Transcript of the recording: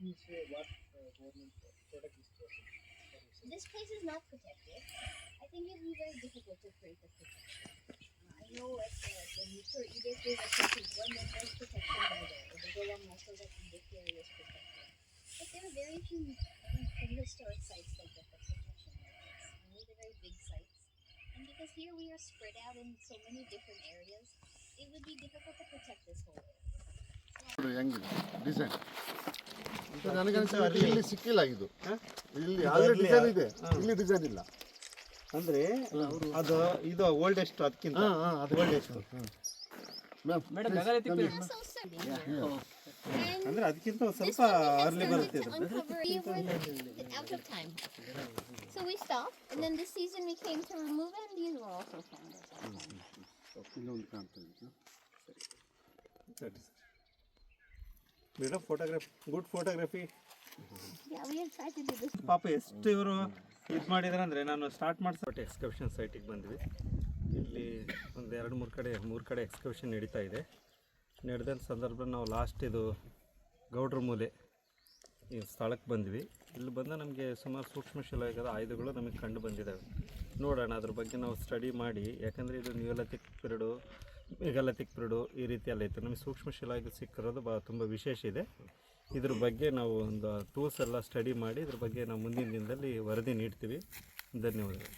you say what government product is present? This place is not protected. I think it would be very difficult to create a protection. I know at the Nature Edict they were thinking one that was protection by there. The Golang also that Edict area is protected. But there are very few historic sites like that for protection like this. Only the very big sites. And because here we are spread out in so many different areas, it would be difficult to protect this whole area. ಹೆಂಗಿದೆ design ನನಗನ್ಸಿದ್ದು ಇಲ್ಲಿ ಸಿಕ್ಕಿಲ್ಲ ಇದು ಇಲ್ಲಿ already design ಇದೆ ಇಲ್ಲಿ design ಇಲ್ಲ ಅಂದ್ರೆ ಅದು ಇದು ಓಲ್ಡೆಸ್ಟ್ ಅದಕ್ಕಿಂತ oldest They're so sturdy. And ಅಂದ್ರೆ ಅದಕ್ಕಿಂತ this ಸ್ವಲ್ಪ one we had early started ಬರುತ್ತೆ to ಇದು uncover. We were out of time. So we stopped, and then this season we came to remove it, and these were also found. ಇಲ್ಲೊಂದು ಕಾಣ್ತಾ ಇದೆ madam photography good photography Yeah, we had tried to do this. ಪಾಪ ಎಷ್ಟು ಇವರು ಇದು ಮಾಡಿದ್ರೆ ಅಂದರೆ ನಾನು ಸ್ಟಾರ್ಟ್ ಮಾಡಿಸ್ಬಿಟ್ಟು ಎಕ್ಸ್ಕರ್ಷನ್ ಸೈಟಿಗೆ ಬಂದ್ವಿ. ಇಲ್ಲಿ ಒಂದು 2-3 ಕಡೆ ಎಕ್ಸ್ಕರ್ಷನ್ ನಡೀತಾ ಇದೆ. ನಡೆದಂಥ ಸಂದರ್ಭ ನಾವು ಲಾಸ್ಟ್ ಇದು ಗೌಡ್ರ ಮೂಲೆ ಈ ಸ್ಥಳಕ್ಕೆ ಬಂದ್ವಿ. ಇಲ್ಲಿ ಬಂದು ನಮಗೆ ಸುಮಾರು ಸೂಕ್ಷ್ಮ ಶಿಲಾಯುಗದ ಆಯುಧಗಳು ನಮಗೆ ಕಂಡು ಬಂದಿದ್ದಾವೆ. ನೋಡೋಣ ಅದ್ರ ಬಗ್ಗೆ ನಾವು ಸ್ಟಡಿ ಮಾಡಿ, ಯಾಕಂದರೆ ಇದು ನ್ಯೂಲಿಥಿಕ್ ಪೀರಿಯಡು ಮೆಗಾಲಿಥಿಕ್ ಪೀರಿಯಡು ಈ ರೀತಿಯೆಲ್ಲ ಇತ್ತು. ನಮಗೆ ಸೂಕ್ಷ್ಮ ಶಿಲಾಯುಗ ಸಿಕ್ಕಿರೋದು ತುಂಬ ವಿಶೇಷ ಇದೆ. ಇದ್ರ ಬಗ್ಗೆ ನಾವು ಒಂದು ಟೂಲ್ಸ್ ಎಲ್ಲ ಸ್ಟಡಿ ಮಾಡಿ ಇದ್ರ ಬಗ್ಗೆ ನಾವು ಮುಂದಿನ ದಿನದಲ್ಲಿ ವರದಿ ನೀಡ್ತೀವಿ. ಧನ್ಯವಾದಗಳು.